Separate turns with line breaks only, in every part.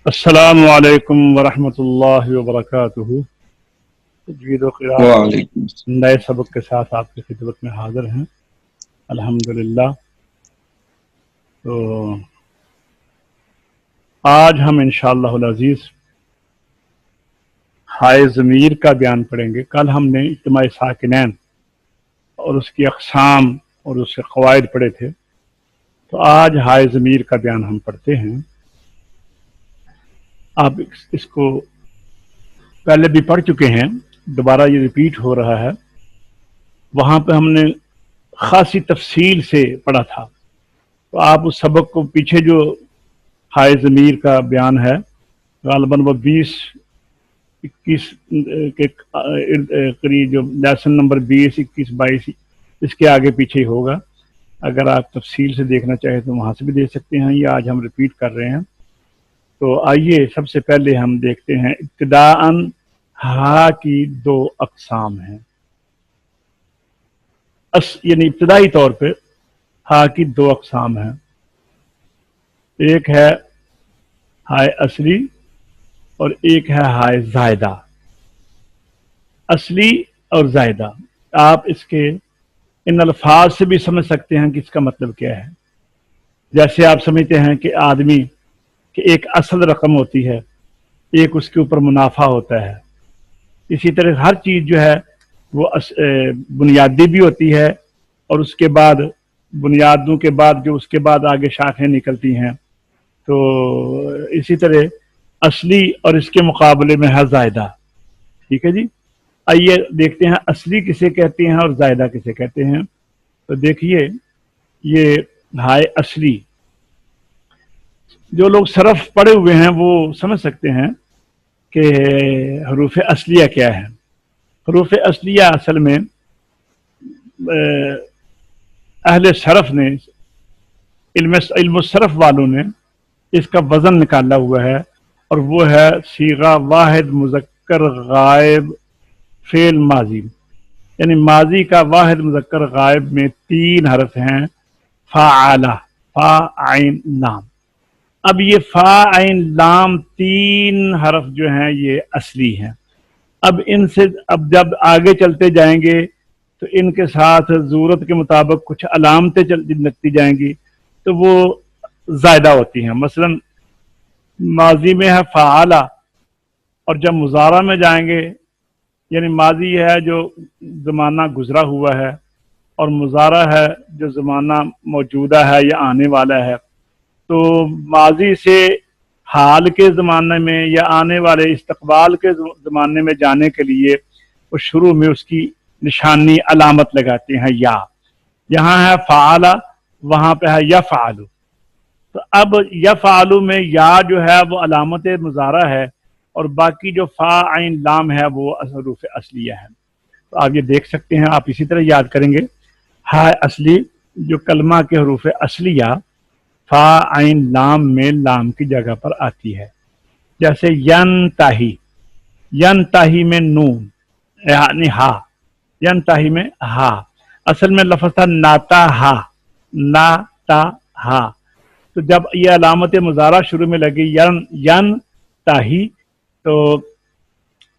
السلام علیکم ورحمۃ اللہ وبرکاتہ۔ تجوید و قراءت
وعلیکم السلام۔
نئے سبق کے ساتھ آپ کی خدمت میں حاضر ہیں الحمدللہ۔ تو آج ہم انشاءاللہ العزیز ہائے ضمیر کا بیان پڑھیں گے۔ کل ہم نے اجتماع ساکنین اور اس کی اقسام اور اس کے قواعد پڑھے تھے، تو آج ہائے ضمیر کا بیان ہم پڑھتے ہیں۔ آپ اس کو پہلے بھی پڑھ چکے ہیں، دوبارہ یہ ریپیٹ ہو رہا ہے۔ وہاں پہ ہم نے خاصی تفصیل سے پڑھا تھا، تو آپ اس سبق کو پیچھے جو ہائے ضمیر کا بیان ہے غالباً وہ 20-21 کے قریب، جو لیسن نمبر 20 21 22 اس کے آگے پیچھے ہی ہوگا۔ اگر آپ تفصیل سے دیکھنا چاہیں تو وہاں سے بھی دیکھ سکتے ہیں، یہ آج ہم ریپیٹ کر رہے ہیں۔ تو آئیے سب سے پہلے ہم دیکھتے ہیں ابتداءً ہا کی دو اقسام ہیں۔ یعنی ابتدائی طور پہ ہا کی دو اقسام ہیں، ایک ہے ہائے اصلی اور ایک ہے ہائے زائدہ۔ اصلی اور زائدہ، آپ اس کے ان الفاظ سے بھی سمجھ سکتے ہیں کہ اس کا مطلب کیا ہے۔ جیسے آپ سمجھتے ہیں کہ آدمی کہ ایک اصل رقم ہوتی ہے، ایک اس کے اوپر منافع ہوتا ہے، اسی طرح ہر چیز جو ہے وہ بنیادی بھی ہوتی ہے، اور اس کے بعد بنیادوں کے بعد جو اس کے بعد آگے شاخیں نکلتی ہیں۔ تو اسی طرح اصلی اور اس کے مقابلے میں ہے زائدہ۔ ٹھیک ہے جی، آئیے دیکھتے ہیں اصلی کسے کہتے ہیں اور زائدہ کسے کہتے ہیں۔ تو دیکھیے یہ ہائے اصلی، جو لوگ صرف پڑھے ہوئے ہیں وہ سمجھ سکتے ہیں کہ حروف اصلیہ کیا ہے۔ حروف اصلیہ اصل میں اہل صرف نے، علم صرف والوں نے اس کا وزن نکالا ہوا ہے، اور وہ ہے صیغہ واحد مذکر غائب فعل ماضی، یعنی ماضی کا واحد مذکر غائب میں 3 حرف ہیں، فاعلہ، فا عین لام۔ اب یہ فا عین لام 3 حرف جو ہیں یہ اصلی ہیں۔ اب ان سے جب آگے چلتے جائیں گے تو ان کے ساتھ ضرورت کے مطابق کچھ علامتیں لگتی جائیں گی، تو وہ زائدہ ہوتی ہیں۔ مثلا ماضی میں ہے فعالہ، اور جب مضارع میں جائیں گے، یعنی ماضی ہے جو زمانہ گزرا ہوا ہے، اور مضارع ہے جو زمانہ موجودہ ہے یا آنے والا ہے، تو ماضی سے حال کے زمانے میں یا آنے والے استقبال کے زمانے میں جانے کے لیے وہ شروع میں اس کی نشانی علامت لگاتے ہیں یا۔ یہاں ہے فعالہ، وہاں پہ ہے یفعل، تو اب یفعل میں یا جو ہے وہ علامت مضارع ہے، اور باقی جو فا عین لام ہے وہ حروف اصلیہ ہے۔ تو آپ یہ دیکھ سکتے ہیں، آپ اسی طرح یاد کریں گے ہا اصلی جو کلمہ کے حروف اصلیہ فا عین لام میں لام کی جگہ پر آتی ہے، جیسے ینتہی، ینتہی میں نون یعنی ہا، ینتہی میں ہا، اصل میں لفظ تھا ناتا ہا، ناتا ہا، تو جب یہ علامت مضارع شروع میں لگی ینتہی، تو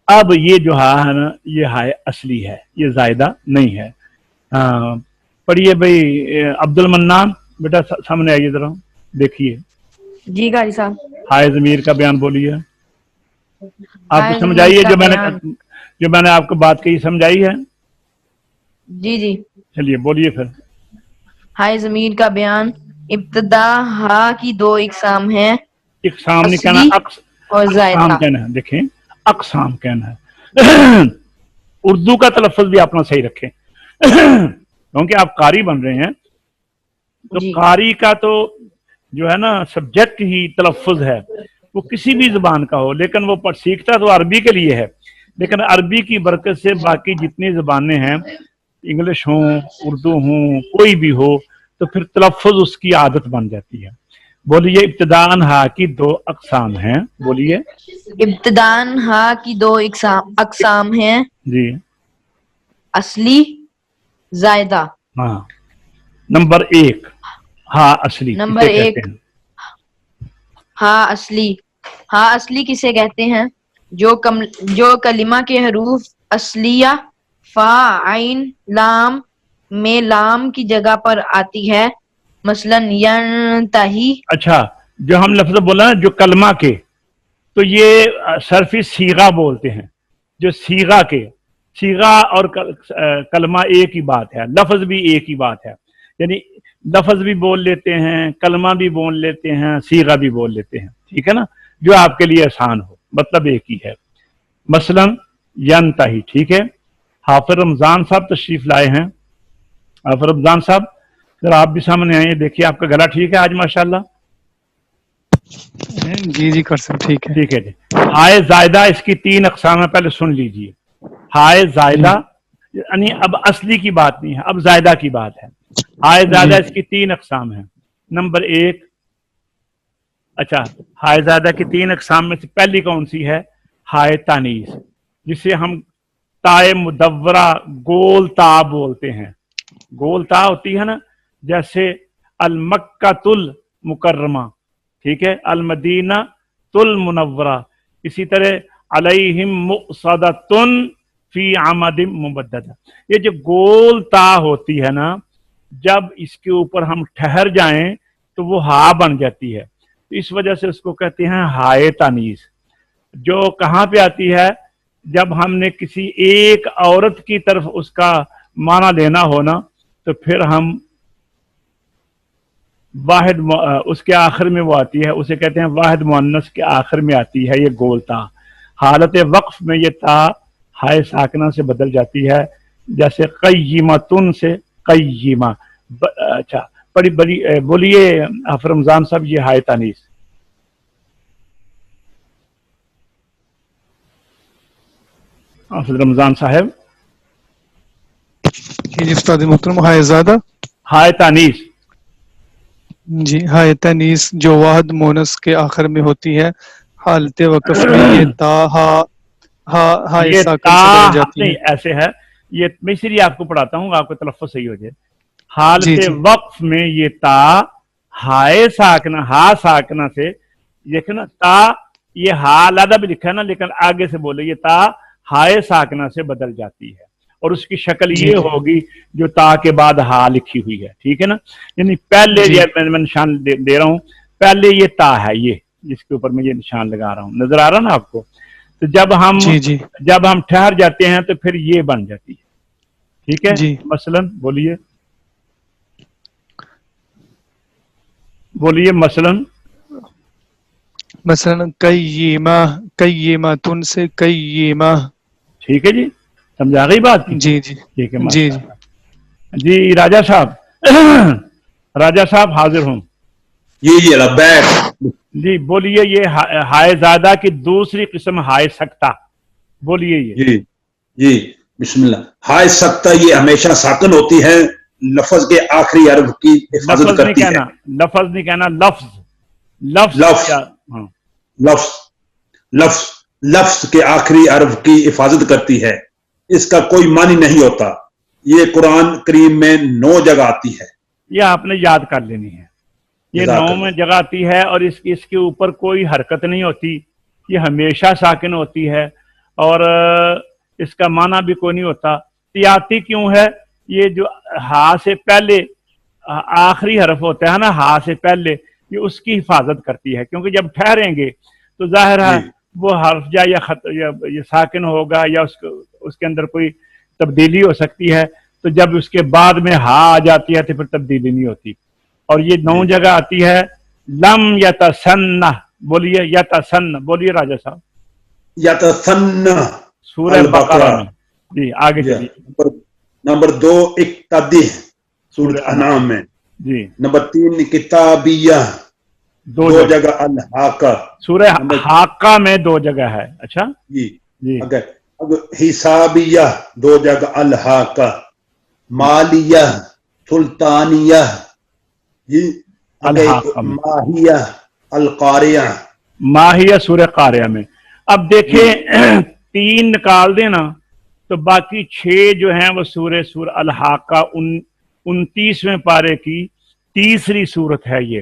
اب یہ جو ہے نا یہ ہائے اصلی ہے، یہ زائدہ نہیں ہے۔ پڑھیے بھائی عبد المنان، بیٹا سامنے آئیے ذرا، دیکھیے
جی قاری صاحب،
ہائے ضمیر کا بیان بولیے۔ آپ کو
ہائے
سمجھ
ضمیر
آئی ہے
کا بیان؟
جو میں نے آپ کو بات کہی، سمجھ آئی ہے؟
جی جی،
چلیے بولیے پھر۔
ہائے ضمیر کا بیان، ابتدا ہا کی 2 اقسام ہیں،
اقسام نہیں کہنا،
اصلی اور
اقسام
زائدہ۔
کہنا ہے، دیکھیں اقسام کہنا ہے۔ اردو کا تلفظ بھی اپنا صحیح رکھیں، کیونکہ آپ قاری بن رہے ہیں، تو
جی
قاری کا تو جو ہے نا سبجیکٹ ہی تلفظ ہے، وہ کسی بھی زبان کا ہو، لیکن وہ سیکھتا تو عربی کے لیے ہے، لیکن عربی کی برکت سے باقی جتنی زبانیں ہیں، انگلش ہوں، اردو ہوں، کوئی بھی ہو، تو پھر تلفظ اس کی عادت بن جاتی ہے۔ بولیے ابتداءً ہا کی 2 اقسام ہیں، بولیے۔
ابتداءً ہا کی 2 اقسام ہیں،
جی
اصلی، زائدہ۔
ہاں، نمبر 1 ہا اصلی
نمبر
کسے کہتے
1
ہیں؟
ہا اصلی، ہا اصلی کسے کہتے ہیں؟ جو کلمہ کے حروف اصلیہ فا عین لام میں لام کی جگہ پر آتی ہے، مثلا ینتہی.
اچھا، جو ہم لفظ بولا نا جو کلمہ کے، تو یہ صرفی صیغہ بولتے ہیں. جو صیغہ کے، صیغہ اور کلمہ ایک ہی بات ہے، لفظ بھی ایک ہی بات ہے. یعنی لفظ بھی بول لیتے ہیں، کلمہ بھی بول لیتے ہیں، صیغہ بھی بول لیتے ہیں. ٹھیک ہے نا، جو آپ کے لیے آسان ہو، مطلب ایک ہی ہے. مثلا ینتہی. ٹھیک ہے، حافظ رمضان صاحب تشریف لائے ہیں. حافظ رمضان صاحب ذرا آپ بھی سامنے آئیے، دیکھیے آپ کا گلا ٹھیک ہے آج ماشاءاللہ؟
جی جی کر سکتے، ٹھیک ہے.
ٹھیک ہے جی. ہائے زائدہ اس کی 3 اقسام ہے، پہلے سن لیجئے. ہائے
جی
زائدہ یعنی اب اصلی کی بات نہیں ہے، اب زائدہ کی بات ہے. ہائے
جی
زائدہ اس کی 3 اقسام ہیں. نمبر 1، اچھا، ہائے زائدہ کی 3 اقسام میں سے پہلی کون سی ہے؟ ہائے تانیث، جسے ہم تائے مدورہ گول تا بولتے ہیں. گول تا ہوتی ہے نا، جیسے المکۃ المکرمہ، ٹھیک ہے، المدینہ المنورہ. اسی طرح علیہم مؤصدۃ فی عمد ممددہ. یہ جو گول تا ہوتی ہے نا، جب اس کے اوپر ہم ٹھہر جائیں تو وہ ہا بن جاتی ہے. اس وجہ سے اس کو کہتے ہیں ہائے تانیث. جو کہاں پہ آتی ہے؟ جب ہم نے کسی ایک عورت کی طرف اس کا معنی لینا ہونا، تو پھر ہم واحد اس کے آخر میں وہ آتی ہے، اسے کہتے ہیں واحد مؤنث کے آخر میں آتی ہے یہ گول تا. حالت وقف میں یہ تا ہائے ساکنہ سے بدل جاتی ہے، جیسے قیمتن سے قیمہ. اچھا، بڑی بڑی بولیے حافظ رمضان صاحب یہ ہائے تانیث. حافظ رمضان صاحب
جی استاد محترم، ہائے زیادہ
ہائے تانیث.
جی ہائے تانیث جو واحد مونس کے آخر میں ہوتی ہے، حالت وقف میں یہ تا ہائے
یہ
ساکن
تا
سے بدل جاتی
نہیں
ہے.
ایسے ہے، یہ میں اسی لیے آپ کو پڑھاتا ہوں، آپ کا تلفظ صحیح ہو جائے. حالت
جی جی
وقف میں یہ تا ہائے ساکنہ، ہا ساکنہ سے، دیکھیں نا تا، یہ ہا علیحدہ بھی لکھا ہے نا، لیکن آگے سے بولے یہ تا ہائے ساکنہ سے بدل جاتی ہے، اور اس کی شکل
جی
یہ
جی
ہوگی جو تا کے بعد ہا لکھی ہوئی ہے. ٹھیک ہے نا، یعنی پہلے
جی
یہ میں نشان دے رہا ہوں، پہلے یہ تا ہے، یہ جس کے اوپر میں یہ نشان لگا رہا ہوں، نظر آ رہا نا آپ کو؟ تو
جی جی
جب ہم ٹھہر جاتے ہیں تو پھر یہ بن جاتی ہے. ٹھیک ہے،
جی
مثلاً بولیے مثلاً.
مثلا قیمتن سے قیمہ.
ٹھیک ہے جی، سمجھا گئی بات کی؟
جی جی
ٹھیک ہے
جی
ماشاء
جی
اللہ. جی راجہ صاحب راجہ صاحب حاضر ہوں.
جی جی لبیک.
جی بولیے یہ ہائے زیادہ کی دوسری قسم ہائے سکتہ، بولیے یہ.
جی جی بسم اللہ. ہائے سکتہ یہ ہمیشہ ساکن ہوتی ہے، لفظ کے آخری حرف کی حفاظت
لفظ نہیں
کرتی ہے.
کہنا، لفظ نہیں کہنا، لفظ. لفظ
لفظ
یا ہاں.
لفظ لفظ لفظ کے آخری حرف کی حفاظت کرتی ہے، اس کا کوئی معنی نہیں ہوتا. یہ قرآن کریم میں 9 جگہ آتی ہے.
یہ آپ نے یاد کر لینی ہے. یہ 9
جزاک
میں
اللہ.
جگہ آتی ہے، اور اس کے اوپر کوئی حرکت نہیں ہوتی، یہ ہمیشہ ساکن ہوتی ہے، اور اس کا معنی بھی کوئی نہیں ہوتا. یہ آتی کیوں ہے؟ یہ جو ہا سے پہلے آخری حرف ہوتا ہے نا، ہا سے پہلے، یہ اس کی حفاظت کرتی ہے، کیونکہ جب ٹھہریں گے تو ظاہر ہے
جی
وہ حرف یا یہ ساکن ہوگا، یا اس کے اندر کوئی تبدیلی ہو سکتی ہے. تو جب اس کے بعد میں ہا آ جاتی ہے تو پھر تبدیلی نہیں ہوتی. اور یہ 9
جی
جگہ آتی ہے. لم یتسنہ، بولیے یتسن، بولیے راجہ صاحب.
یتثنى
سورہ بقرہ
البقرہ.
میں. جی آگے
جی
چلیے.
نمبر 2 اقتدی
سورہ
سورۃ انعام میں.
جی
نمبر 3 کتابیہ، 2 جگہ الحاقہ.
سورہ
نمبر
حاقہ میں 2 جگہ ہے. اچھا
جی
جی
اگر حسابیہ، 2 جگہ الحاقہ. مالیہ، سلطانیہ، جی اگر
الحاقہ میں،
ماہیہ، القاریہ.
ماہیہ سورہ قاریہ میں. اب
جی
دیکھیں 3 نکال دینا تو باقی 6 جو ہیں وہ سورہ الحاقہ 29ویں پارے کی تیسری صورت ہے یہ.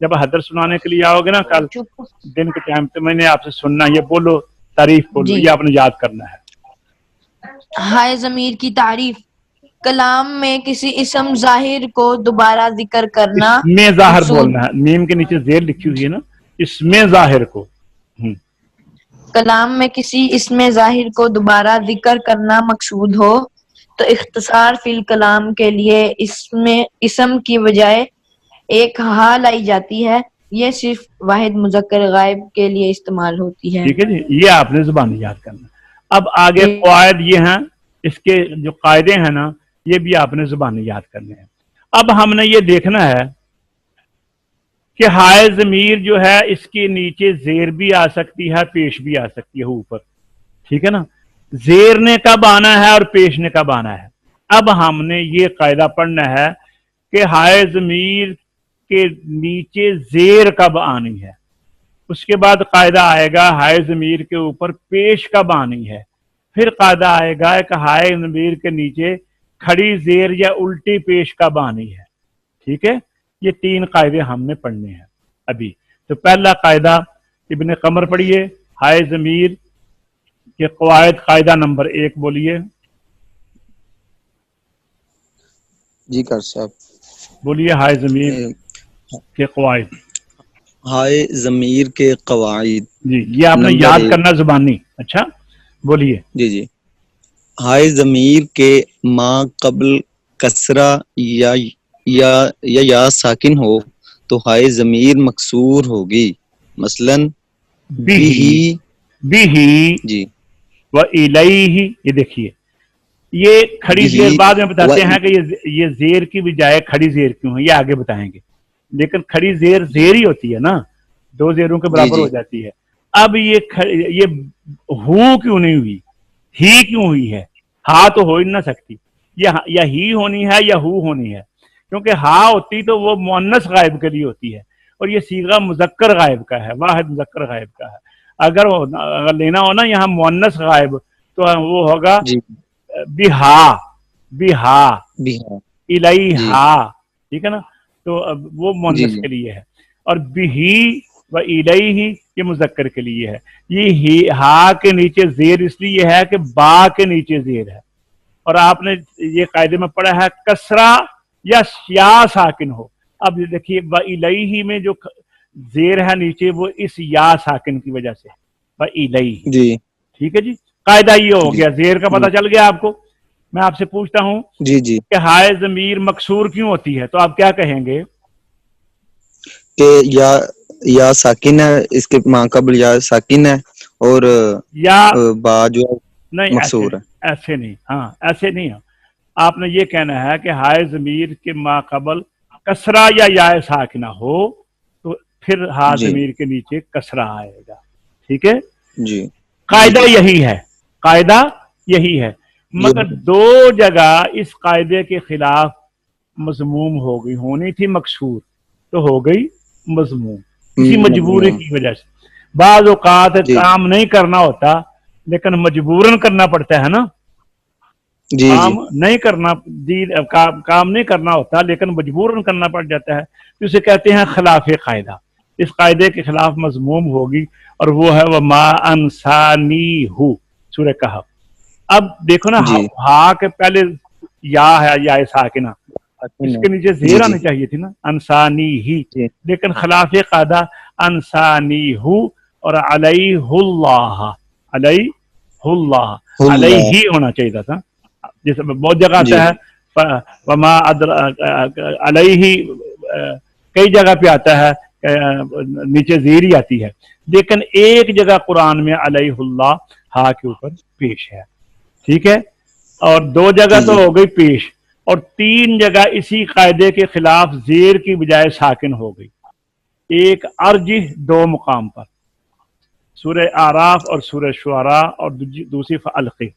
جب حدر سنانے کے لیے آؤ گے نا کل دن کے ٹائم تو میں نے آپ سے سننا یہ بولو تعریف بولو
جی.
یہ آپ نے یاد کرنا ہے.
ہائے ضمیر کی تعریف. کلام میں کسی اسم ظاہر کو دوبارہ ذکر کرنا
اس میں ظاہر
مقصود.
بولنا ہے, میم کے نیچے زیر لکھی ہوئی ہے نا, اس میں ظاہر کو.
کلام میں کسی اسم ظاہر کو دوبارہ ذکر کرنا مقصود ہو تو اختصار فی الکلام کے لیے اسم کی بجائے ایک ہا لائی جاتی ہے. یہ صرف واحد مذکر غائب کے لیے استعمال ہوتی ہے.
ٹھیک ہے جی, یہ آپ نے زبانی یاد کرنا. اب آگے قواعد یہ ہیں, اس کے جو قاعدے ہیں نا یہ بھی آپ نے زبانی یاد کرنے ہیں. اب ہم نے یہ دیکھنا ہے کہ ہائے ضمیر جو ہے اس کے نیچے زیر بھی آ سکتی ہے, پیش بھی آ سکتی ہے اوپر. ٹھیک ہے نا, زیر نے کب آنا ہے اور پیش نے کب آنا ہے. اب ہم نے یہ قاعدہ پڑھنا ہے کہ ہائے ضمیر کے نیچے زیر کب آنی ہے. اس کے بعد قاعدہ آئے گا ہائے ضمیر کے اوپر پیش کب آنی ہے. پھر قاعدہ آئے گا کہ ہائے ضمیر کے نیچے کھڑی زیر یا الٹی پیش کب آنی ہے. ٹھیک ہے, یہ 3 قاعدے ہم نے پڑھنے ہیں ابھی. تو پہلا قاعدہ ابن قمر پڑھیے, ہائے ضمیر کے قواعد. قاعدہ نمبر 1 بولیے.
جی کر صاحب
بولیے ہائے ضمیر کے قواعد.
ہائے ضمیر کے قواعد.
جی یہ آپ نے
نمبر
یاد
1.
کرنا زبانی. اچھا بولیے.
جی جی. ہائے ضمیر کے ما قبل کسرہ یا ساکن ہو تو ہائے ضمیر مکسور ہوگی. مثلاً بھی جی
و الیہ. یہ دیکھیے یہ کھڑی زیر بعد میں بتاتے ہیں کہ یہ زیر کی بجائے کھڑی زیر کیوں ہے, یہ آگے بتائیں گے. لیکن کھڑی زیر زیر ہی ہوتی ہے نا, 2 زیروں کے برابر
جی.
ہو جاتی ہے. اب یہ ہو کیوں نہیں ہوئی, ہی کیوں ہوئی ہے. ہاں تو ہو ہی نہ سکتی, یا ہی ہونی ہے یا ہو ہونی ہے. کیونکہ ہاں ہوتی تو وہ مؤنث غائب کے لیے ہوتی ہے, اور یہ صیغہ مذکر غائب کا ہے, واحد مذکر غائب کا ہے. اگر لینا ہو نا یہاں مؤنث غائب تو وہ ہوگا
جی
بہا
بھی ہاں جی
الیہا. ٹھیک ہے نا, تو وہ
جی
مؤنث
جی
کے لیے ہے, اور بہی و الیہ یہ مذکر کے لیے ہے. یہ ہا کے نیچے زیر اس لیے ہے کہ با کے نیچے زیر ہے. اور آپ نے یہ قاعدے میں پڑھا ہے کسرہ یا ساکن ہو. اب دیکھیے و الیہ میں جو زیر ہے نیچے وہ اس یا ساکن کی وجہ سے و الیہ.
جی
ٹھیک ہے جی, قاعدہ یہ ہو
جی
گیا, زیر کا پتہ
جی
چل گیا آپ کو. میں آپ سے پوچھتا ہوں
جی جی
کہ ہائے ضمیر مکسور کیوں ہوتی ہے, تو آپ کیا کہیں گے؟
کہ یا ساکن ہے, اس کے ما قبل یا ساکن ہے, اور
یا
با جو ہے
نہیں,
مکسور ہے.
ایسے نہیں. ہاں ایسے نہیں ہے. آپ نے یہ کہنا ہے کہ ہائے ضمیر کے ما قبل کسرہ یا ساکنہ ہو تو پھر ہا
جی
ضمیر کے نیچے کسرہ آئے گا. ٹھیک ہے,
جی
قاعدہ
جی
یہی ہے, قاعدہ یہی ہے. مگر 2 جگہ اس قاعدے کے خلاف مذموم ہو گئی, ہونی تھی مکسور تو ہو گئی مذموم کسی مجبوری کی وجہ سے. بعض اوقات
جی
کام نہیں کرنا ہوتا لیکن مجبوراً کرنا پڑتا ہے نا.
جی
کام
جی
نہیں کرنا کام نہیں کرنا ہوتا لیکن مجبوراً کرنا پڑ جاتا ہے, تو اسے کہتے ہیں خلاف قاعدہ. اس قاعدے کے خلاف مذموم ہوگی, اور وہ ہے وما انسانیہ سورہ کہف. اب دیکھو نا,
جی
ہا کے پہلے یا ہے یا ساکنہ, اس کے نیچے
جی
زیر
جی
آنی چاہیے تھی نا, انسانی ہی.
جی
لیکن خلاف قاعدہ انسانی ہو اور علیہ اللہ, علیہ اللہ, علیہ
اللہ
ہی ہونا چاہیے تھا. جیسے بہت جگہ
جی
آتا ہے وما علیہ, کئی جگہ پہ آتا ہے نیچے زیر ہی آتی ہے, لیکن ایک جگہ قرآن میں علیہ اللہ ہا کے اوپر پیش ہے. ٹھیک ہے, اور 2 جگہ
جی
تو
جی
ہو گئی پیش, اور 3 جگہ اسی قاعدے کے خلاف زیر کی بجائے ساکن ہو گئی. ایک ارجح 2 مقام پر, سورہ اعراف اور سورہ شعراء, اور دوسری فالقی.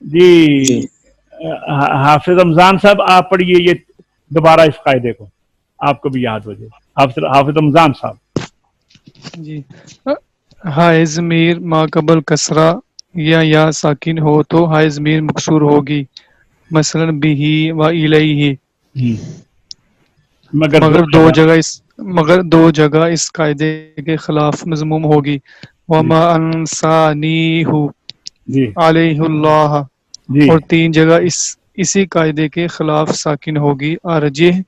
جی
جی حافظ رمضان صاحب آپ پڑھیے یہ دوبارہ اس قاعدے کو, آپ کو بھی یاد ہو جائے. حافظ رمضان صاحب.
جی. ہائے ضمیر ما قبل کسرہ یا ساکن ہو تو ہائے ضمیر مکسور ہوگی. مثلا بھی و الیہ.
مگر
مگر 2 جگہ اس مگر دو جگہ اس قاعدے کے خلاف مضموم ہوگی وما انسانیہ
جی
علیہ اللہ،
جی
اور تین جگہ اسی قاعدے کے خلاف ساکن ہوگی ارجح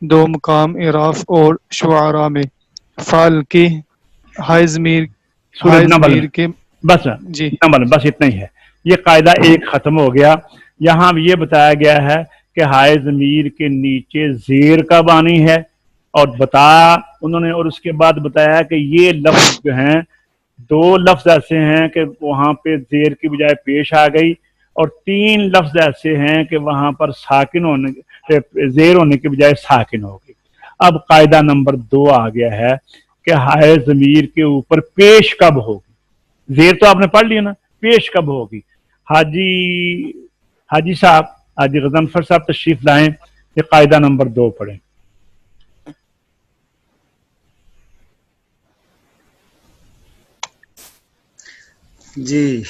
دو مقام اعراف اور شعراء میں فال کی ہائے
سورج نمل میں
کے
بس
جی
نمل بس اتنا ہی ہے. یہ قاعدہ ایک ختم ہو گیا. یہاں یہ بتایا گیا ہے کہ ہائے ضمیر کے نیچے زیر کا بانی ہے اور بتایا انہوں نے، اور اس کے بعد بتایا کہ یہ لفظ جو ہیں دو لفظ ایسے ہیں کہ وہاں پہ زیر کی بجائے پیش آ گئی، اور تین لفظ ایسے ہیں کہ وہاں پر ساکن ہونے زیر ہونے کی بجائے ساکن ہو گئی. اب قاعدہ نمبر 2 آ گیا ہے کہ ہائے ضمیر کے اوپر پیش کب ہوگی. زیر تو آپ نے پڑھ لیا نا، پیش کب ہوگی. حاجی صاحب، حاجی غضنفر صاحب تشریف لائیں، یہ قاعدہ نمبر 2 پڑھیں.
جی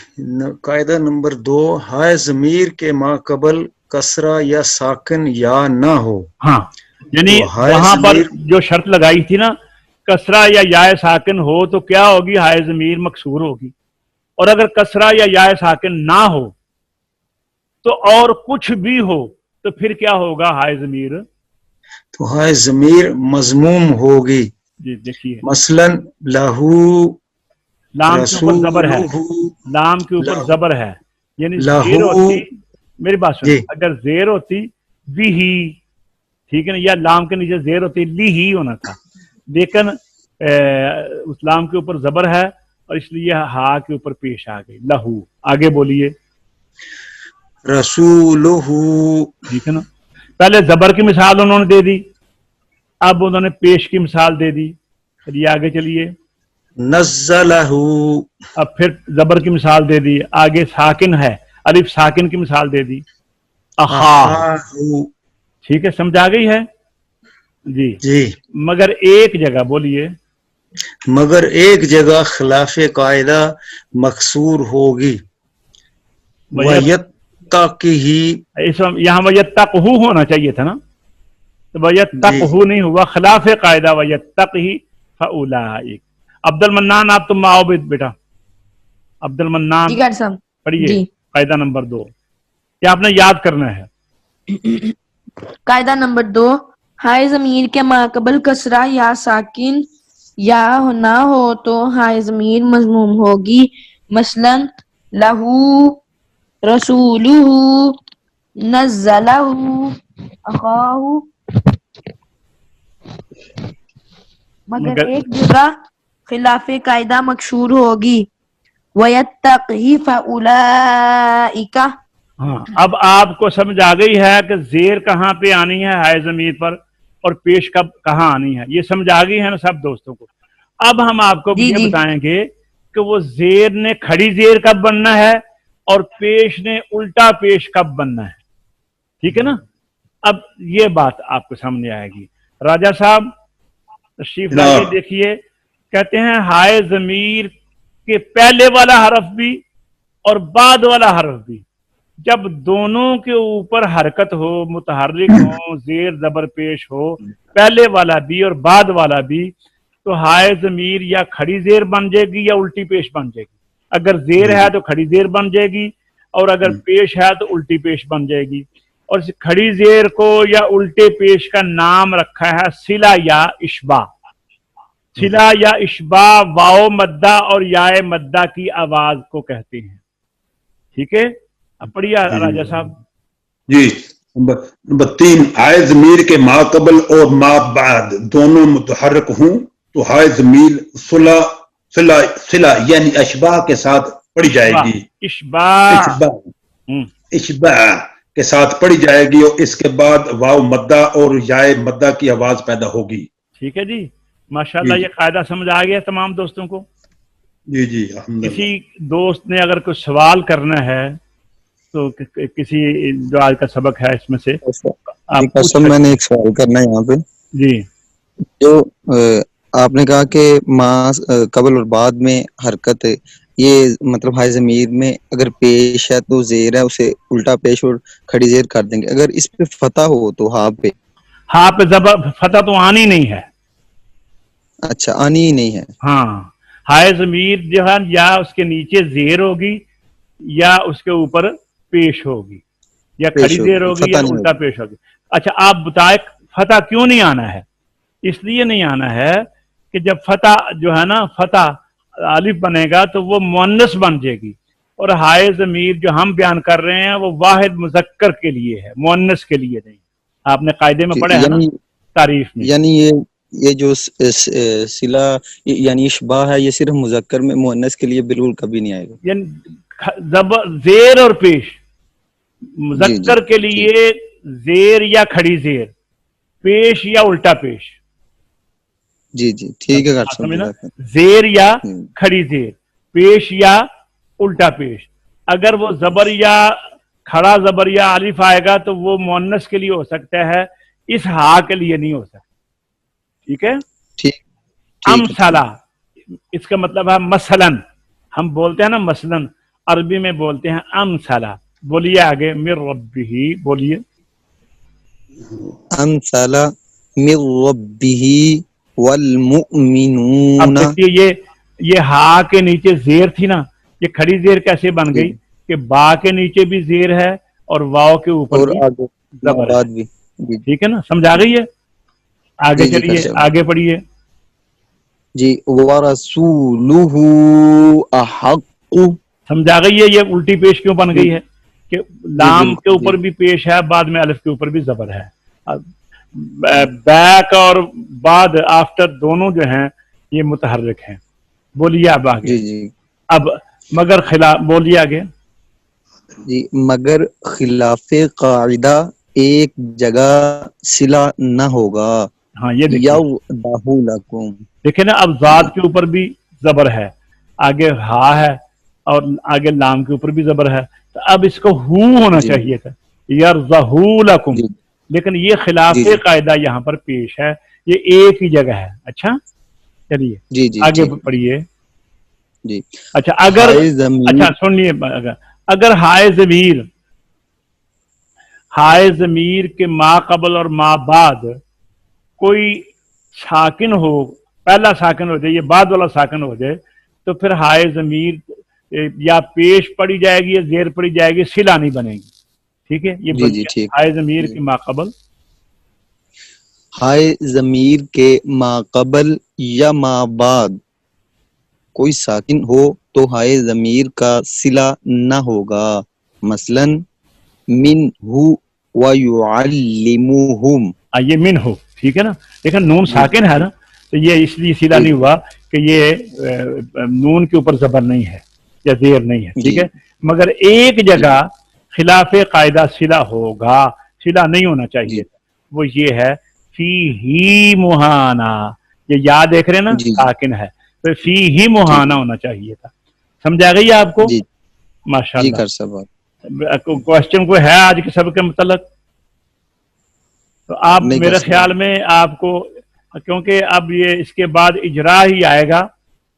قاعدہ نمبر 2، ہائے ضمیر کے ما قبل کسرہ یا ساکن یا نہ ہو.
ہاں یعنی
تو ہائے
وہاں پر
ضمیر
جو شرط لگائی تھی نا، کسرہ یا یائے ساکن ہو تو کیا ہوگی، ہائے ضمیر مکسور ہوگی. اور اگر کسرہ یا یائے ساکن نہ ہو تو اور کچھ بھی ہو تو پھر کیا ہوگا، ہائے ضمیر.
تو ہائے ضمیر مضموم ہوگی.
جی دیکھیے،
مثلا لہو
لام کے اوپر زبر ہے،
رسولہ
لام کے اوپر زبر ہے، یعنی زیر
لہو.
ہوتی، میری بات سنیں،
جی
اگر زیر ہوتی بھی ہی، ٹھیک ہے نا، یا لام کے نیچے زیر ہوتی لی ہی ہونا تھا، لیکن اس لام کے اوپر زبر ہے اور اس لیے ہا کے اوپر پیش آ گئی لہو. آگے بولیے.
رسولہ.
ٹھیک ہے نا، پہلے زبر کی مثال انہوں نے دے دی، اب انہوں نے پیش کی مثال دے دی. چلیے آگے چلیے.
نزلہ.
اب پھر زبر کی مثال دے دی، آگے ساکن ہے، الف ساکن کی مثال دے دی، اخاہ.
اخاہ.
ٹھیک ہے، سمجھ آ گئی ہے. جی
جی
مگر ایک جگہ بولیے.
مگر ایک جگہ خلاف قاعدہ مکسور ہوگی. وَيَتَّقِهِ.
یہاں وَيَتَّقْهُ ہونا چاہیے تھا نا، تو
جی
وَيَتَّقْهُ نہیں ہوا، خلاف قاعدہ وَيَتَّقْهِ فَأُولَٰئِكَ. عبد المنان آپ تم آؤ بیٹا، عبد
جی
المنان
ڈاکٹر صاحب.
پڑھیے
جی
قاعدہ نمبر 2. کیا آپ نے یاد کرنا ہے؟
قاعدہ نمبر 2، ہائے ضمیر کے ماقبل کسرہ یا ساکن یا نہ ہو تو ہائے ضمیر مضموم ہوگی. مثلا لہو، رسولہ، نزلہ، اخاہ. مگر ایک جگہ خلاف قاعدہ مکسور ہوگی. وَيَتَّقْهِ فَأُولَٰئِكَ.
ہاں اب آپ کو سمجھ آ گئی ہے کہ زیر کہاں پہ آنی ہے ہائے ضمیر پر، اور پیش کب کہاں آنی ہے. یہ سمجھ آ گئی ہے نا سب دوستوں کو. اب ہم آپ کو
جی
یہ
جی
بتائیں گے کہ وہ زیر نے کھڑی زیر کب بننا ہے اور پیش نے الٹا پیش کب بننا ہے. ٹھیک ہے نا، اب یہ بات آپ کو سامنے آئے گی. راجہ صاحب تشریف لائیے.
جناب.
دیکھیے کہتے ہیں ہائے ضمیر کے پہلے والا حرف بھی اور بعد والا حرف بھی جب دونوں کے اوپر حرکت ہو، متحرک ہو، زیر زبر پیش ہو، پہلے والا بھی اور بعد والا بھی، تو ہائے ضمیر یا کھڑی زیر بن جائے گی یا الٹی پیش بن جائے گی. اگر زیر ہے تو کھڑی زیر بن جائے گی، اور اگر پیش ہے تو الٹی پیش بن جائے گی. اور اس کھڑی زیر کو یا الٹے پیش کا نام رکھا ہے صلہ یا اشباع. صلہ یا اشباع واو مدہ اور یائے مدہ کی آواز کو کہتے ہیں. ٹھیک ہے، اب پڑھیے راجہ صاحب.
جی نمبر 3، ہائے ضمیر کے ما قبل اور ما بعد دونوں متحرک ہوں تو ہائے ضمیر صلہ یعنی اشباع کے ساتھ پڑھی جائے گی.
اشباع.
اشباع کے ساتھ پڑھی جائے گی، اور اس کے بعد واو مدہ اور یائے مدہ کی آواز پیدا ہوگی.
ٹھیک ہے جی، ماشاءاللہ. یہ قاعدہ سمجھ آ گیا تمام دوستوں کو.
جی جی الحمدللہ.
کسی دوست نے اگر کوئی سوال کرنا ہے تو کسی جو آج کا سبق ہے اس میں سے آپ پوچھ
میں
سکتے
نے
ہیں.
ایک سوال کرنا ہے یہاں پہ.
جی
جو آپ نے کہا کہ ما قبل اور بعد میں حرکت ہے، یہ مطلب ہائے ضمیر میں اگر پیش ہے تو زیر ہے، اسے الٹا پیش اور کھڑی زیر کر دیں گے. اگر اس پہ فتح ہو تو ہاں پہ
پہ زبر فتح تو آنی نہیں ہے.
اچھا آنی ہی نہیں ہے.
ہاں ہائے ضمیر جو ہے یا اس کے نیچے زیر ہوگی یا اس کے اوپر پیش ہوگی یا کھڑی
پیش
زیر
ہوگی،
ہوگی یا
فتح نہیں
الٹا
ہوگی.
پیش ہوگی. اچھا آپ بتائیں فتح کیوں نہیں آنا ہے؟ اس لیے نہیں آنا ہے کہ جب فتح جو ہے نا فتح الف بنے گا تو وہ مؤنث بن جائے گی، اور ہائے ضمیر جو ہم بیان کر رہے ہیں وہ واحد مذکر کے لیے ہے، مؤنث کے لیے نہیں. آپ نے قاعدے میں پڑھا ہے نا تعریف میں.
یعنی یہ جو صلہ یعنی اشباہ ہے یہ صرف مذکر میں، مؤنث کے لیے بالکل کبھی نہیں آئے گا.
یعنی زیر اور پیش،
جی جی
مذکر کے
ٹھیک.
لیے زیر یا کھڑی زیر، پیش یا الٹا پیش.
جی جی ٹھیک ہے ڈاکٹر صاحب
سمجھنا،
جزاک اللہ.
زیر یا
ہوں.
کھڑی زیر، پیش یا الٹا پیش. اگر وہ زبر یا کھڑا زبر یا الف آئے گا تو وہ مؤنث کے لیے ہو سکتا ہے، اس ہا کے لیے نہیں ہو سکتا. ٹھیک ہے.
ٹھیک ٹھیک ہے ٹھیک.
امثلہ اس کا مطلب ہے مثلاً، ہم بولتے ہیں نا مثلاً، عربی میں بولتے ہیں امثلہ. بولیے آگے، من ربہ بولیے.
امثل من ربہ
اب
والمؤمنون.
دیکھیے یہ ہا کے نیچے زیر تھی نا، یہ کھڑی زیر کیسے بن
جی
گئی کہ با کے نیچے بھی زیر ہے اور واؤ کے اوپر
اور
بھی
آگے
زبر ہے.
بعد بھی. جی
ٹھیک ہے نا، سمجھا گئی ہے. آگے
جی جی
چلیے،
خرچہ
آگے پڑھیے.
جی ورسولہ احق.
سمجھا گئی ہے یہ الٹی پیش کیوں بن
جی
گئی ہے کہ
جی
لام کے
بالکل جی
اوپر بھی پیش ہے، بعد میں الف کے اوپر بھی زبر ہے. بیک اور بعد آفٹر دونوں جو ہیں یہ متحرک ہیں. بولیے اب آگے.
جی جی
اب مگر خلاف بولیے آگے.
جی مگر خلاف قاعدہ ایک جگہ صلہ نہ ہوگا.
ہاں یہ دیکھیے،
یَوْضَحُ لَكُمْ.
دیکھیں نا اب
جی
ذات کے اوپر بھی زبر ہے، آگے ہا ہے اور آگے لام کے اوپر بھی زبر ہے، تو اب اس کو ہو ہونا
جی
چاہیے تھا، یرزہ لکم.
جی
لیکن یہ خلاف
جی جی
قاعدہ یہاں پر پیش ہے، یہ ایک ہی جگہ ہے. اچھا چلیے
جی جی
آگے
ٹھیک.
پڑھیے.
جی
اچھا اگر،
ہائے ضمیر.
اچھا سنیے، اگر ہائے ضمیر، ہائے ضمیر کے ما قبل اور ما بعد کوئی ساکن ہو، پہلا ساکن ہو جائے، یہ بعد والا ساکن ہو جائے، تو پھر ہائے ضمیر یا پیش پڑی جائے گی یا زیر پڑی جائے گی، صلہ نہیں بنے گی. ٹھیک ہے، یہ
جی جی ٹھیک.
ہائے ضمیر
جی
کے ما قبل.
ہائے ضمیر کے ما قبل یا ما بعد کوئی ساکن ہو تو ہائے ضمیر کا صلہ نہ ہوگا. مثلا منہ ویعلمہم.
یہ من ہو، ٹھیک ہے نا. لیکن نون
جی
ساکن ہے نا، تو یہ اس لیے صلہ
جی
نہیں ہوا کہ یہ نون کے اوپر زبر نہیں ہے یا زیر نہیں ہے. ٹھیک
جی
ہے، مگر ایک
جی
جگہ خلاف قاعدہ صلہ ہوگا، صلہ نہیں ہونا
جی
چاہیے تھا. وہ یہ ہے فی ہی مہانا، یہ یا دیکھ رہے ہیں نا
جی جی
ساکن ہے، تو فی ہی
ٹھیک.
مہانا ہونا چاہیے تھا. سمجھا گئی آپ کو؟
جی
ماشاء
جی
اللہ.
کر سب بات.
کوشچن کوئی ہے آج کے سب کے متعلق؟ تو آپ
نہیں کر
میرے
سب
خیال میں آپ کو، کیونکہ اب یہ اس کے بعد اجرا ہی آئے گا،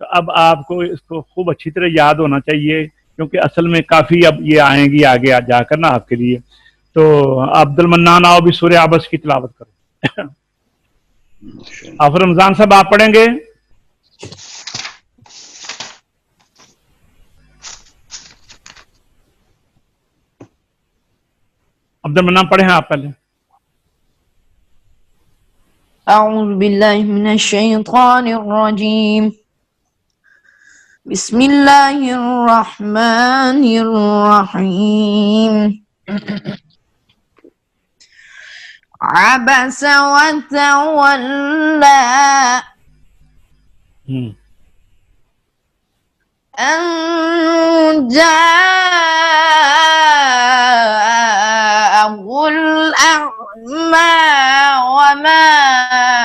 تو اب آپ کو اس کو خوب اچھی طرح یاد ہونا چاہیے، کیونکہ اصل میں کافی اب یہ آئیں گی آگے جا کر نا آپ کے لیے. تو عبد المنان آؤ بھی سورہ عبس کی تلاوت کرو. آپ رمضان صاحب آپ پڑھیں گے؟ عبد المنان پڑھیں آپ پہلے.
أعوذ بالله من الشيطان الرجيم. بسم الله الرحمن الرحيم. عبس وتولى أن جاءه الأعمى وما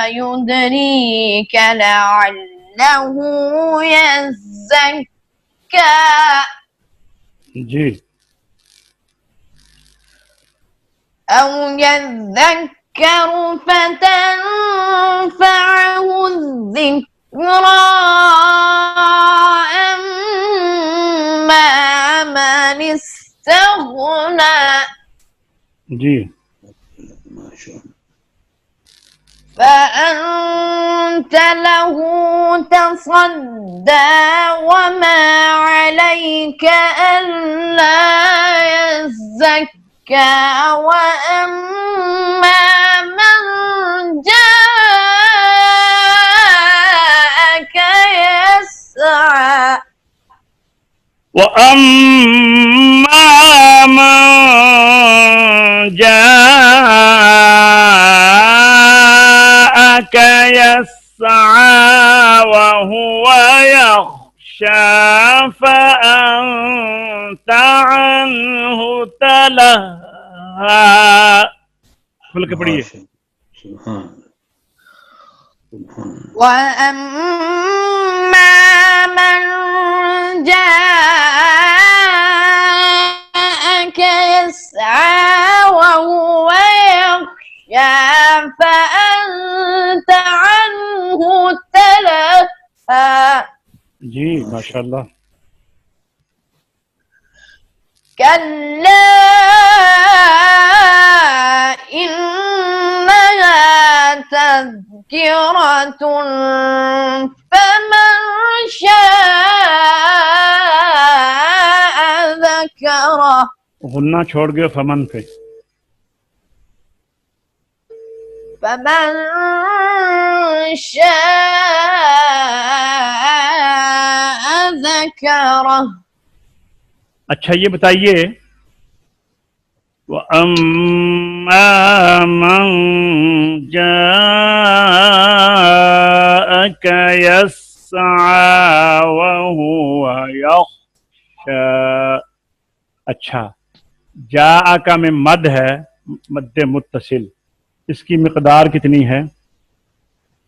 يدريك لعله يزكى
جی
أو يذكر فتنفعه الذكرى أما من استغنى.
جی
فأنت له تصدى وما عليك ألا يزكى وأما من جاءك يسعى
وأما من جاءك يسعى وهو يخشى فأنت عنه تلهى. کھل کے پڑھیے.
سبحان سبحان
وأما من جاءك يسعى وهو يخشى فأنت عنه تلهى.
جی ماشاء اللہ.
كلا إنها تذكرة فمن شاء ذكره.
غنہ چھوڑ گئے فمن پہ.
فمن شاء ذكره.
اچھا یہ بتائیے وَأَمَّا مَن جَاءَكَ يَسْعَى وَهُوَ يَخْشَى. اچھا جاءَكَ میں مد ہے، مد متصل، اس کی مقدار کتنی ہے؟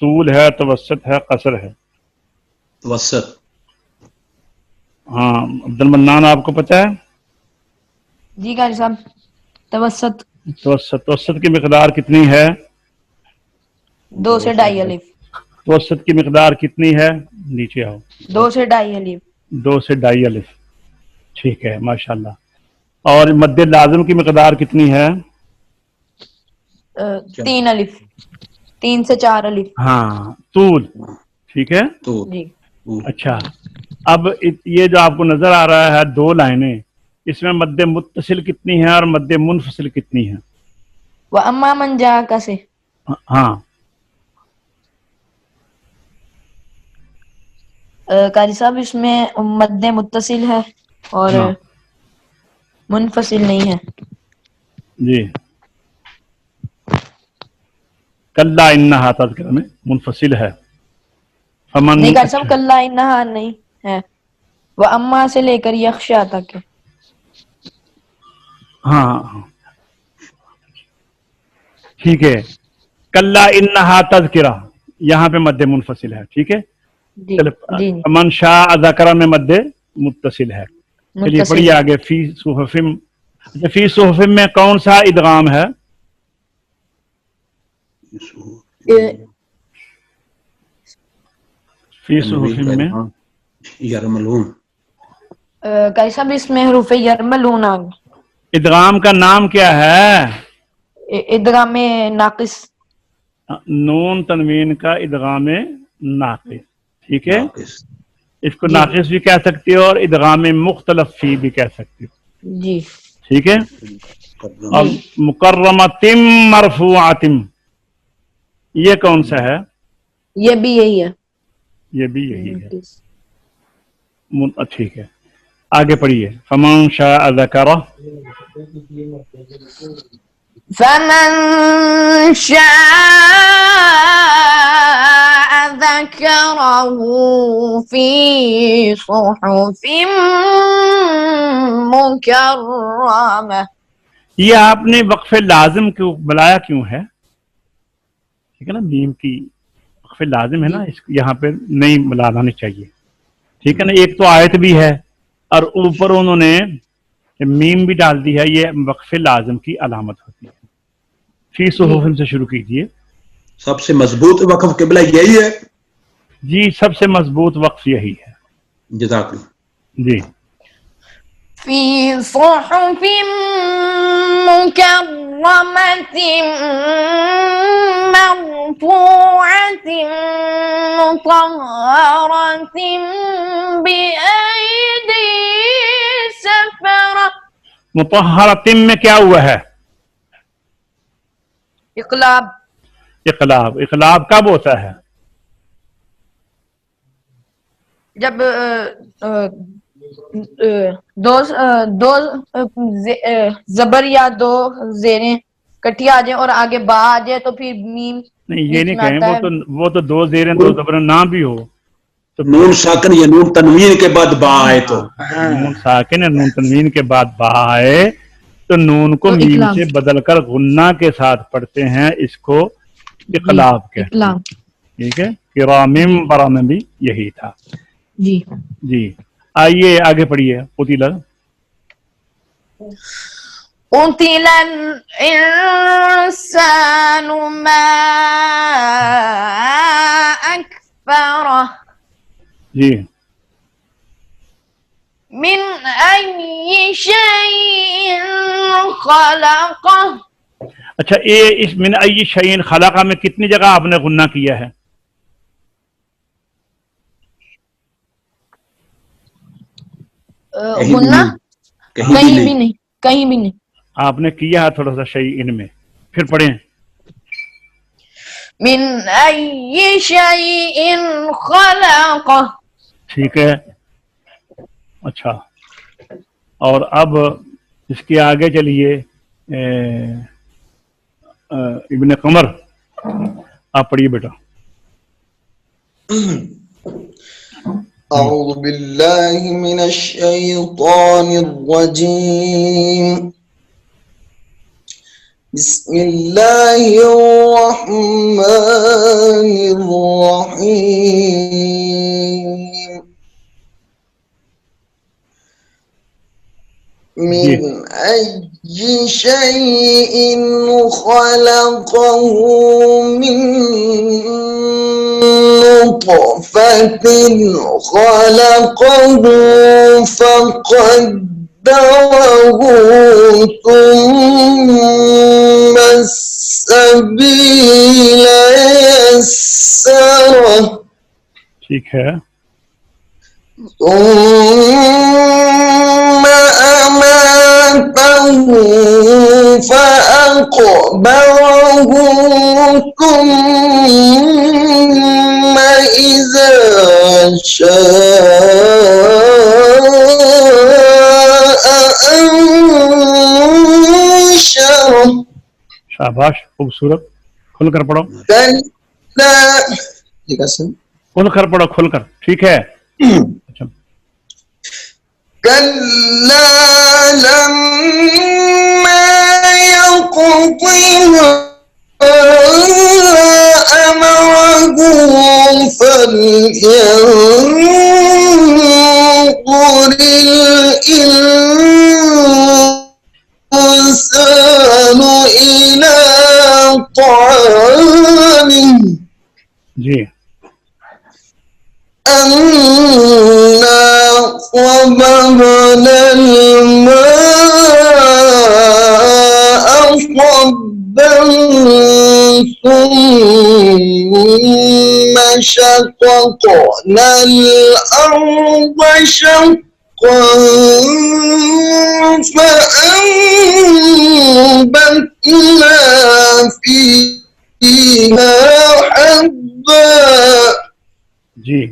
طول ہے، توسط ہے، قصر ہے؟
توسط.
ہاں عبد المنان آپ کو پتہ ہے؟
جی قاری صاحب توسط
توسط کی مقدار کتنی ہے؟
2 سے 2.5 الف.
توسط کی مقدار کتنی ہے؟ نیچے آؤ.
2 سے 2.5 الف.
2 سے 2.5 الف. ٹھیک ہے ماشاءاللہ. اور مد لازم کی مقدار کتنی ہے؟
3 الف. 3 سے 4 الف.
ہاں طول. ٹھیک ہے
تو
جی.
اچھا اب یہ جو آپ کو نظر آ رہا ہے 2 لائنیں، اس میں مد متصل کتنی ہے اور مد منفصل کتنی ہے؟
وَأَمَّا مَنْ جَاءَكَ سے
ہاں
قاری صاحب اس میں مد متصل ہے اور
ہاں.
منفصل نہیں ہے.
جی کلا انہا تذکرہ میں منفصل ہے. فمن
نہیں قاری صاحب کلا انہا نہیں ہے، وَأَمَّا سے لے کر یخشا تک ہے.
ہاں ٹھیک ہے. کلا انہا تذکرہ یہاں پہ مد منفصل ہے. ٹھیک ہے
جی جی
من شاء ذکرہ میں مد متصل ہے. چلیے
متصل.
پڑھیے آگے. فی صحف، فی صحف میں کون سا ادغام ہے؟ فی صحف میں
یرملون.
قاری صاحب اس میں حروف یرملون آ گئے.
ادغام کا نام کیا ہے؟
ادغام ناقص.
نون تنوین کا ادغام ناقص. ٹھیک ہے
ناقص.
اس کو
جی.
ناقص بھی کہہ سکتے ہو اور ادغام مختلف فی بھی کہہ سکتے ہو.
جی
ٹھیک ہے. اب مکرمتم مرفوعتم یہ کون سا ہے؟
یہ بھی یہی ہے.
یہ بھی یہی ہے. ٹھیک ہے آگے پڑھیے. فمن شاء ذکرہ.
فمن شاء ذكره في صحف مكرمة.
یہ آپ نے وقف لازم کو بلایا کیوں ہے؟ ٹھیک ہے نا، میم کی وقف لازم ہے نا، اس یہاں پہ نہیں بلانی چاہیے. ٹھیک ہے نا. ایک تو آیت بھی ہے اور اوپر انہوں نے میم بھی ڈال دی ہے. یہ وقف لازم کی علامت ہوتی ہے. فی صحف سے شروع کیجئے.
سب سے مضبوط وقف قبلہ یہی ہے.
جی سب سے مضبوط وقف یہی ہے.
جزاک اللہ.
جی
في صحف مكرمة مكرمة مرفوعة مطهرة بأيدي سفرة.
مطہرۃ میں کیا ہوا ہے؟
اقلاب.
اقلاب. اقلاب کب ہوتا ہے؟
جب دو زبر یا دو زیریں کٹھی آ جائیں اور آگے با آ جائے تو پھر میم
نہیں یہ
بیچ
نہیں
میں
کہیں،
آتا ہے.
وہ تو دو زیریں دو زبر نہ بھی ہو تو
نون ساکن یا نون تنوین کے بعد با آئے تو
نون ساکن یا نون تنوین کے بعد با آئے تو نون کو
تو
میم
اقلاب.
سے بدل کر غنہ کے ساتھ پڑھتے ہیں، اس کو اقلاب کہتے ہیں.
اقلاب.
ٹھیک ہے. کرامم برا میں بھی یہی تھا.
جی
جی آئیے آگے پڑھیے. قتل.
قتل الإنسان ما أكفره
جی
من أي شيء خلقه.
اچھا اس من ای شیء خلقہ میں کتنی جگہ آپ نے غنہ کیا ہے؟
کہیں بھی
غنہ
نہیں.
کہیں بھی نہیں، کہیں بھی نہیں.
آپ نے کیا ہے تھوڑا سا شیء ان میں. پھر پڑھیں.
من أي شيء خلقه.
ٹھیک ہے. اچھا اور اب اس کے آگے چلیے. ابن قمر آپ پڑھیے بیٹا.
أعوذ بالله من الشيطان الرجيم. بسم الله الرحمن الرحيم. من أي شيء خلقه من نطفة خلقه فقدره ثم السبيل يسره.
ٹھیک ہے.
ثم أماته فأقبره ثم إذا شاء أنشره.
شاباش خوبصورت. کھل کر پڑھو. کھل کر پڑھو. کھل کر. ٹھیک ہے. اچھا
كلا لما يقض ما أمره فلينظر الإنسان إلى طعامه.
جی
أنا صببنا الماء صبا ثم شققنا الأرض شقا فأنبتنا فيها حبا
جی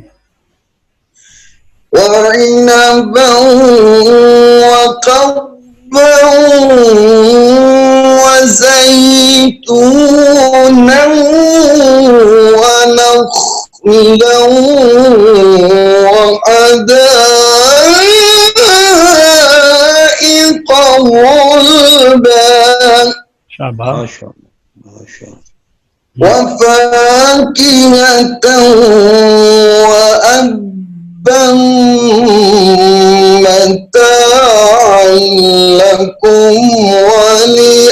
وعنبا وقضبا وزيتونا ونخلا وحدائق غلبا.
شاباش.
وفاكهة وأبا متاعا لكم ولأنعامكم.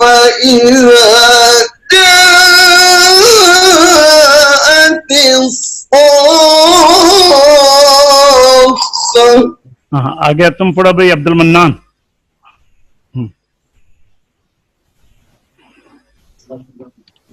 فإذا جاءت الصاخة.
ہاں آگے تم پڑھو بھائی. عبد المنان.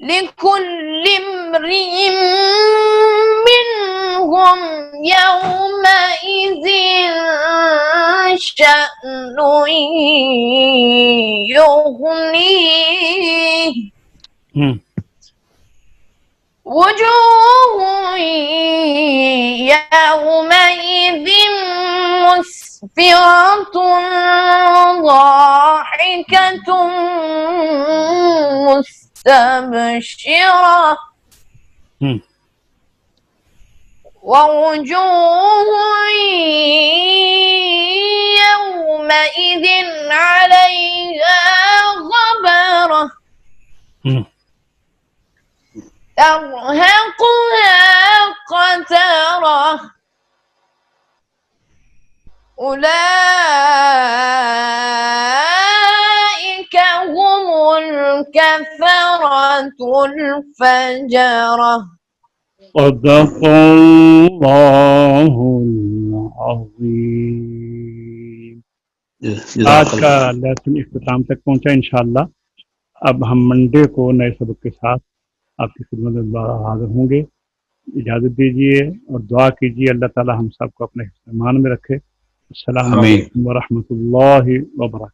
لكل امرئ منهم يومئذ شأن يغنيه وجوه يومئذ مسفرة ضاحكة مستبشرة ووجوه يومئذ عليها غبرة ترهقها قترة أولئك هم الكفرة الفجرة
صدق اللہ العظیم. آج کا لیسن اختتام تک پہنچا انشاءاللہ. اب ہم منڈے کو نئے سبق کے ساتھ آپ کی خدمت میں حاضر ہوں گے. اجازت دیجیے اور دعا کیجیے اللہ تعالی ہم سب کو اپنے حفظ ایمان میں رکھے. السلام علیکم ورحمۃ اللہ وبرکاتہ.